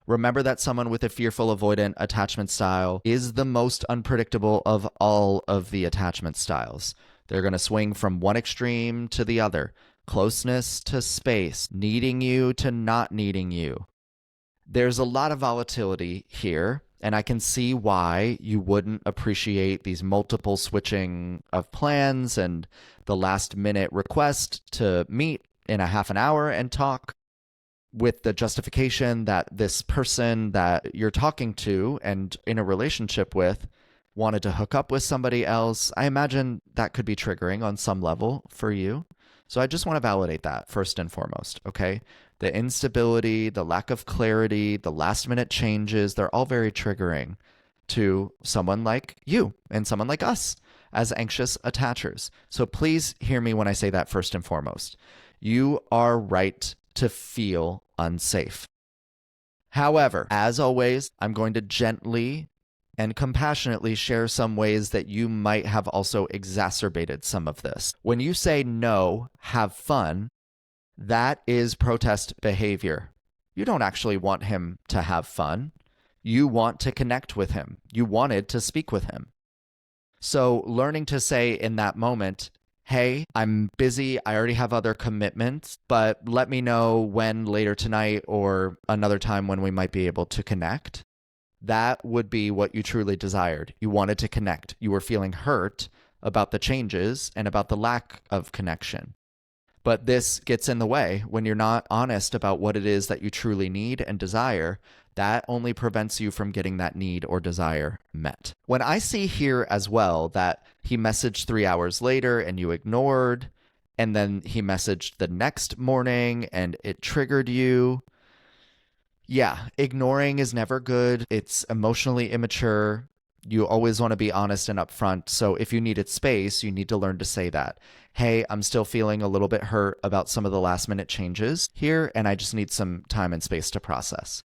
Remember that someone with a fearful avoidant attachment style is the most unpredictable of all of the attachment styles. They're going to swing from one extreme to the other. Closeness to space, needing you to not needing you. There's a lot of volatility here, and I can see why you wouldn't appreciate these multiple switching of plans and the last minute request to meet in a half an hour and talk, with the justification that this person that you're talking to and in a relationship with wanted to hook up with somebody else. I imagine that could be triggering on some level for you. So I just want to validate that first and foremost, okay? The instability, the lack of clarity, the last minute changes, they're all very triggering to someone like you and someone like us as anxious attachers. So please hear me when I say that first and foremost. You are right to feel unsafe. However, as always, I'm going to gently and compassionately share some ways that you might have also exacerbated some of this. When you say no, have fun, that is protest behavior. You don't actually want him to have fun. You want to connect with him. You wanted to speak with him. So learning to say in that moment, hey, I'm busy, I already have other commitments, but let me know when later tonight or another time when we might be able to connect. That would be what you truly desired. You wanted to connect. You were feeling hurt about the changes and about the lack of connection. But this gets in the way when you're not honest about what it is that you truly need and desire. That only prevents you from getting that need or desire met. When I see here as well that he messaged 3 hours later and you ignored, and then he messaged the next morning and it triggered you. Yeah, ignoring is never good. It's emotionally immature. You always want to be honest and upfront. So if you needed space, you need to learn to say that. Hey, I'm still feeling a little bit hurt about some of the last minute changes here, and I just need some time and space to process.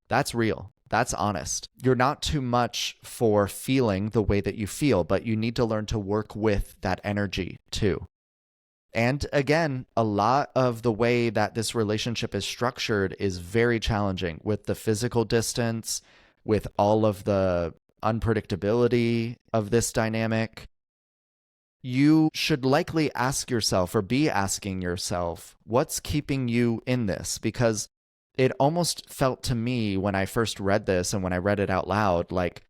That's real. That's honest. You're not too much for feeling the way that you feel, but you need to learn to work with that energy too. And again, a lot of the way that this relationship is structured is very challenging with the physical distance, with all of the unpredictability of this dynamic. You should likely ask yourself or be asking yourself, what's keeping you in this? Because it almost felt to me when I first read this and when I read it out loud, like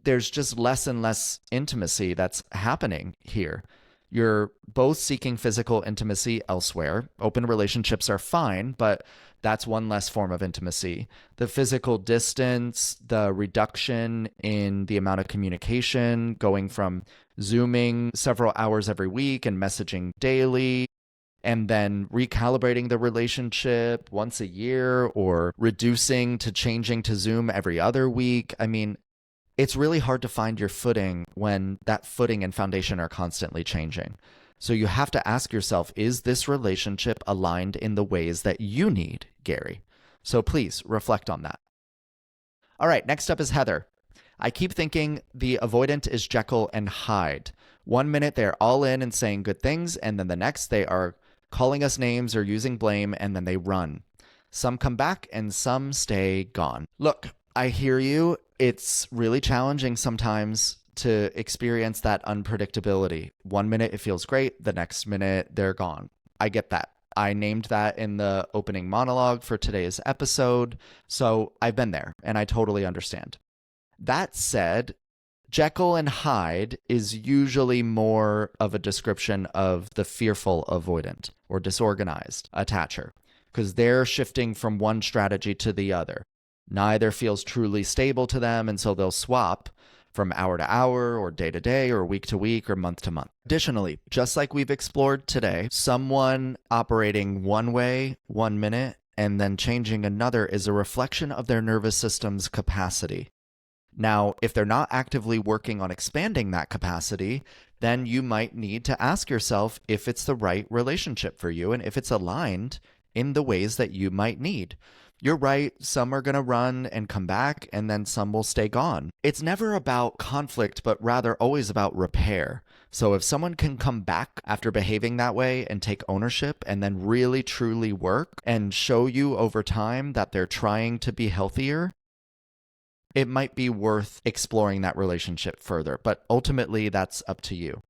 there's just less and less intimacy that's happening here. You're both seeking physical intimacy elsewhere. Open relationships are fine, but that's one less form of intimacy. The physical distance, the reduction in the amount of communication, going from Zooming several hours every week and messaging daily, and then recalibrating the relationship once a year or reducing to changing to Zoom every other week. I mean, it's really hard to find your footing when that footing and foundation are constantly changing. So you have to ask yourself, is this relationship aligned in the ways that you need, Gary? So please reflect on that. All right, next up is Heather. I keep thinking the avoidant is Jekyll and Hyde. One minute they're all in and saying good things, and then the next they are calling us names or using blame, and then they run. Some come back and some stay gone. Look, I hear you. It's really challenging sometimes to experience that unpredictability. One minute it feels great, the next minute they're gone. I get that. I named that in the opening monologue for today's episode, so I've been there and I totally understand. That said, Jekyll and Hyde is usually more of a description of the fearful avoidant or disorganized attacher, because they're shifting from one strategy to the other. Neither feels truly stable to them, and so they'll swap from hour to hour or day to day or week to week or month to month. Additionally, just like we've explored today, someone operating one way 1 minute and then changing another is a reflection of their nervous system's capacity. Now, if they're not actively working on expanding that capacity, then you might need to ask yourself if it's the right relationship for you and if it's aligned in the ways that you might need. You're right, some are going to run and come back, and then some will stay gone. It's never about conflict, but rather always about repair. So if someone can come back after behaving that way and take ownership and then really truly work and show you over time that they're trying to be healthier, it might be worth exploring that relationship further, but ultimately that's up to you.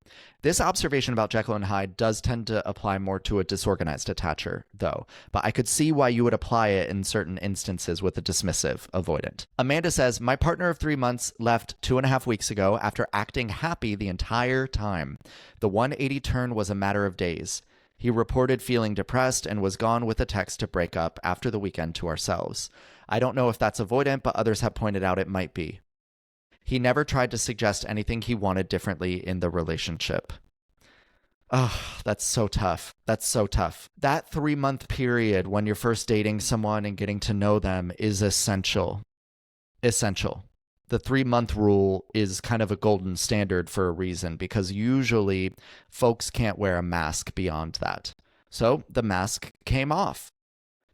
This observation about Jekyll and Hyde does tend to apply more to a disorganized attacher, though, but I could see why you would apply it in certain instances with a dismissive avoidant. Amanda says, my partner of 3 months left 2.5 weeks ago after acting happy the entire time. The 180 turn was a matter of days. He reported feeling depressed and was gone with a text to break up after the weekend to ourselves. I don't know if that's avoidant, but others have pointed out it might be. He never tried to suggest anything he wanted differently in the relationship. Oh, that's so tough. That's so tough. That 3-month period when you're first dating someone and getting to know them is essential. Essential. The 3-month rule is kind of a golden standard for a reason, because usually folks can't wear a mask beyond that. So the mask came off.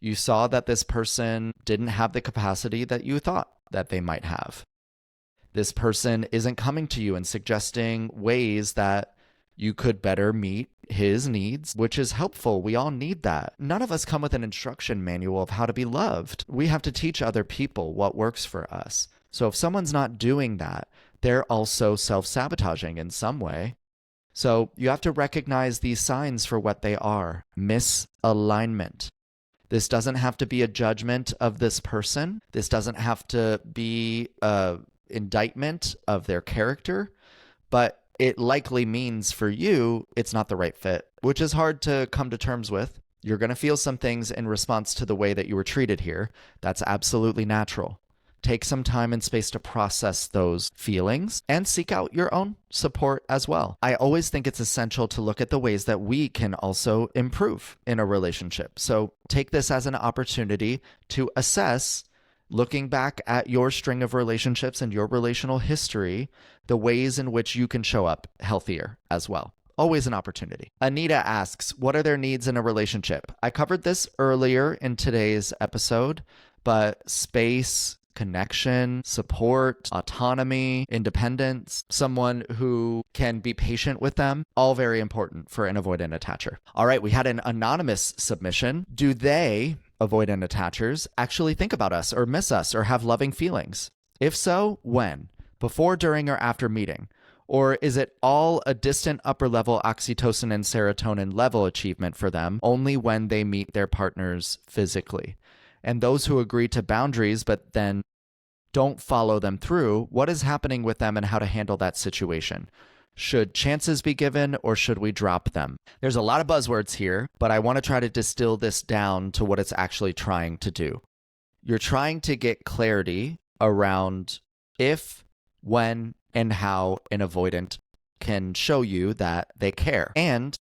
You saw that this person didn't have the capacity that you thought that they might have. This person isn't coming to you and suggesting ways that you could better meet his needs, which is helpful. We all need that. None of us come with an instruction manual of how to be loved. We have to teach other people what works for us. So if someone's not doing that, they're also self-sabotaging in some way. So you have to recognize these signs for what they are. Misalignment. This doesn't have to be a judgment of this person. This doesn't have to be an indictment of their character, but it likely means for you, it's not the right fit, which is hard to come to terms with. You're going to feel some things in response to the way that you were treated here. That's absolutely natural. Take some time and space to process those feelings and seek out your own support as well. I always think it's essential to look at the ways that we can also improve in a relationship. So take this as an opportunity to assess, looking back at your string of relationships and your relational history, the ways in which you can show up healthier as well. Always an opportunity. Anita asks, what are their needs in a relationship? I covered this earlier in today's episode, but space, connection, support, autonomy, independence, someone who can be patient with them, all very important for an avoidant attacher. All right, we had an anonymous submission. Do they, avoidant attachers, actually think about us or miss us or have loving feelings? If so, when? Before, during, or after meeting? Or is it all a distant upper-level oxytocin and serotonin level achievement for them only when they meet their partners physically? And those who agree to boundaries but then don't follow them through, what is happening with them and how to handle that situation? Should chances be given or should we drop them? There's a lot of buzzwords here, but I want to try to distill this down to what it's actually trying to do. You're trying to get clarity around if, when, and how an avoidant can show you that they care. And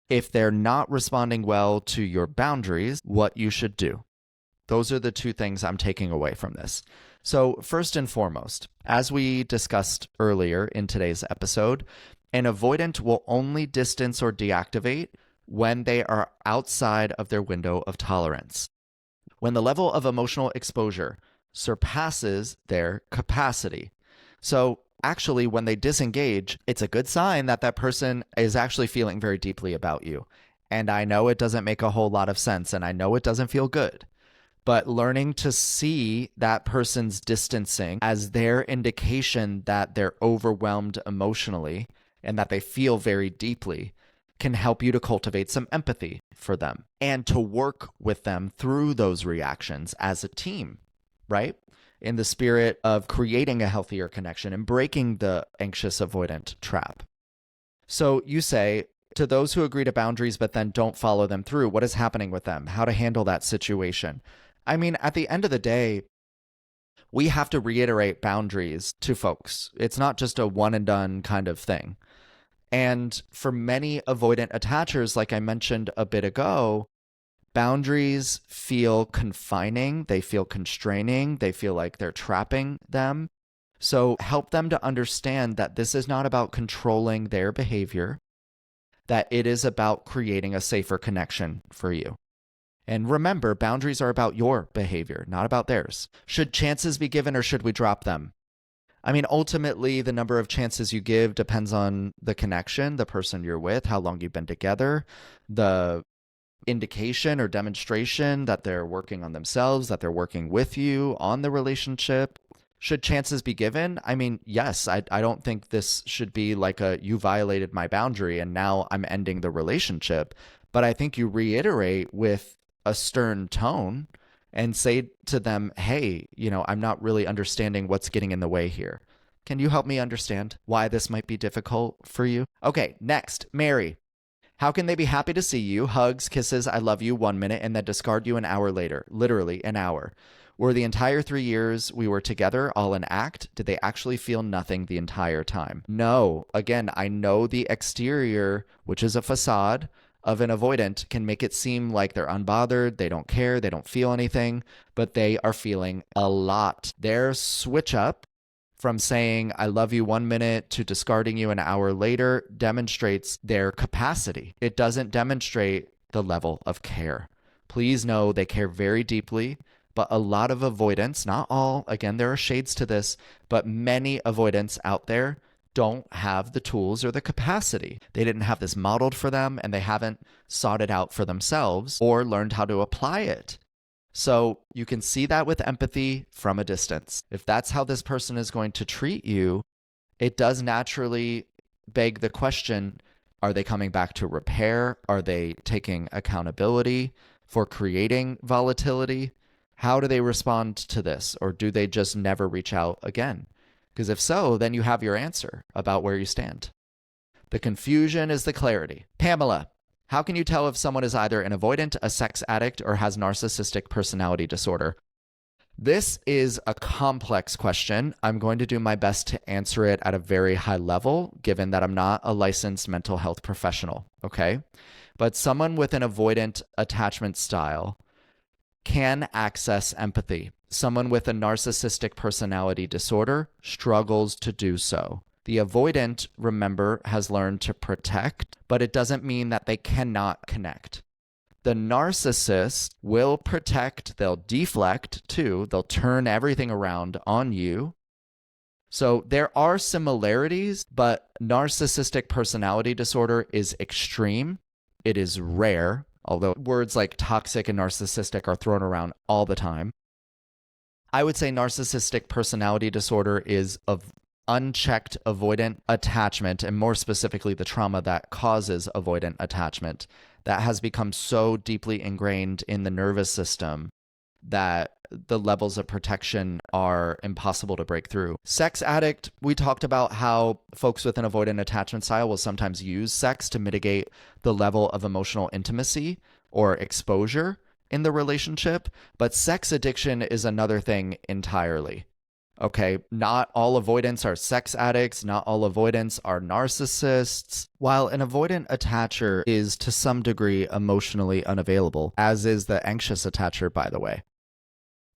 if they're not responding well to your boundaries, what you should do. Those are the two things I'm taking away from this. So first and foremost, as we discussed earlier in today's episode, An avoidant will only distance or deactivate when they are outside of their window of tolerance. When the level of emotional exposure surpasses their capacity. So actually, when they disengage, it's a good sign that that person is actually feeling very deeply about you. And I know it doesn't make a whole lot of sense, and I know it doesn't feel good. But learning to see that person's distancing as their indication that they're overwhelmed emotionally and that they feel very deeply can help you to cultivate some empathy for them and to work with them through those reactions as a team, right? In the spirit of creating a healthier connection and breaking the anxious avoidant trap. So you say, to those who agree to boundaries but then don't follow them through, what is happening with them? How to handle that situation? I mean, at the end of the day, we have to reiterate boundaries to folks. It's not just a one and done kind of thing. And for many avoidant attachers, like I mentioned a bit ago, boundaries feel confining, they feel constraining, they feel like they're trapping them. So help them to understand that this is not about controlling their behavior, that it is about creating a safer connection for you. And remember, boundaries are about your behavior, not about theirs. Should chances be given or should we drop them? I mean, ultimately, the number of chances you give depends on the connection, the person you're with, how long you've been together, the indication or demonstration that they're working on themselves, that they're working with you on the relationship. Should chances be given? I mean, yes, I don't think this should be like you violated my boundary and now I'm ending the relationship. But I think you reiterate with a stern tone and say to them, hey, I'm not really understanding what's getting in the way here. Can you help me understand why this might be difficult for you? Okay, next, Mary. How can they be happy to see you? Hugs, kisses, I love you 1 minute, and then discard you an hour later. Literally an hour. Were the entire 3 years we were together all an act? Did they actually feel nothing the entire time? No. Again, I know the exterior, which is a facade of an avoidant, can make it seem like they're unbothered, they don't care, they don't feel anything, but they are feeling a lot. Their switch up from saying, I love you 1 minute to discarding you an hour later demonstrates their capacity. It doesn't demonstrate the level of care. Please know they care very deeply, but a lot of avoidants, not all, again, there are shades to this, but many avoidants out there don't have the tools or the capacity. They didn't have this modeled for them, and they haven't sought it out for themselves or learned how to apply it. So you can see that with empathy from a distance. If that's how this person is going to treat you, it does naturally beg the question, are they coming back to repair? Are they taking accountability for creating volatility? How do they respond to this? Or do they just never reach out again? Because if so, then you have your answer about where you stand. The confusion is the clarity. Pamela, how can you tell if someone is either an avoidant, a sex addict, or has narcissistic personality disorder? This is a complex question. I'm going to do my best to answer it at a very high level, given that I'm not a licensed mental health professional, okay? But someone with an avoidant attachment style can access empathy. Someone with a narcissistic personality disorder struggles to do so. The avoidant, remember, has learned to protect, but it doesn't mean that they cannot connect. The narcissist will protect, they'll deflect too, they'll turn everything around on you. So there are similarities, but narcissistic personality disorder is extreme. It is rare, although words like toxic and narcissistic are thrown around all the time. I would say narcissistic personality disorder is of unchecked avoidant attachment, and more specifically, the trauma that causes avoidant attachment that has become so deeply ingrained in the nervous system that the levels of protection are impossible to break through. Sex addict, we talked about how folks with an avoidant attachment style will sometimes use sex to mitigate the level of emotional intimacy or exposure in the relationship, but sex addiction is another thing entirely. Okay, not all avoidants are sex addicts, not all avoidants are narcissists. While an avoidant attacher is to some degree emotionally unavailable, as is the anxious attacher, by the way,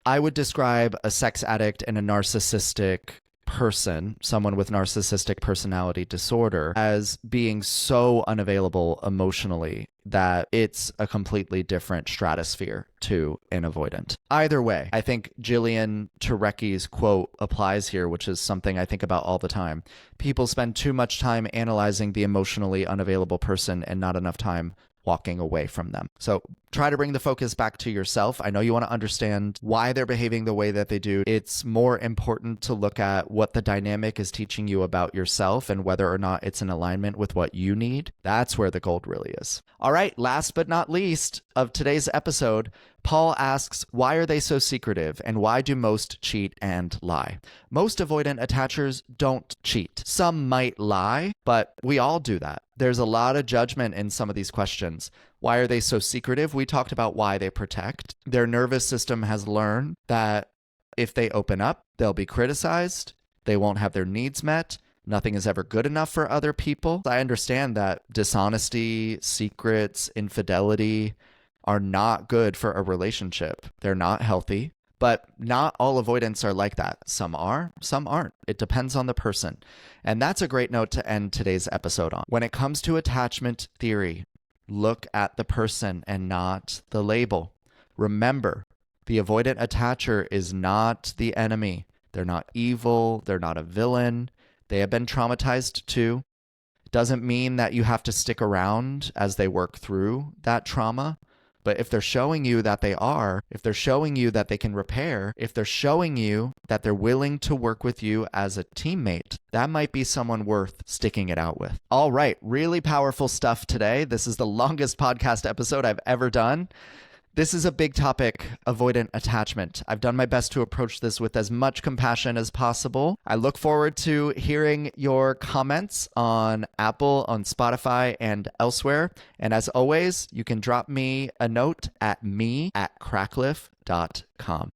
I would describe a sex addict and a narcissistic person, someone with narcissistic personality disorder, as being so unavailable emotionally that it's a completely different stratosphere to an avoidant. Either way, I think Gillian Turecki's quote applies here, which is something I think about all the time. People spend too much time analyzing the emotionally unavailable person and not enough time walking away from them. So try to bring the focus back to yourself. I know you want to understand why they're behaving the way that they do. It's more important to look at what the dynamic is teaching you about yourself and whether or not it's in alignment with what you need. That's where the gold really is. All right, last but not least of today's episode, Paul asks, why are they so secretive and why do most cheat and lie? Most avoidant attachers don't cheat. Some might lie, but we all do that. There's a lot of judgment in some of these questions. Why are they so secretive? We talked about why they protect. Their nervous system has learned that if they open up, they'll be criticized. They won't have their needs met. Nothing is ever good enough for other people. I understand that dishonesty, secrets, infidelity are not good for a relationship. They're not healthy, but not all avoidants are like that. Some are, some aren't. It depends on the person. And that's a great note to end today's episode on. When it comes to attachment theory, look at the person and not the label. Remember, the avoidant attacher is not the enemy. They're not evil. They're not a villain. They have been traumatized too. Doesn't mean that you have to stick around as they work through that trauma. But if they're showing you that they are, if they're showing you that they can repair, if they're showing you that they're willing to work with you as a teammate, that might be someone worth sticking it out with. All right, really powerful stuff today. This is the longest podcast episode I've ever done. This is a big topic, avoidant attachment. I've done my best to approach this with as much compassion as possible. I look forward to hearing your comments on Apple, on Spotify, and elsewhere. And as always, you can drop me a note at me@crackliff.com.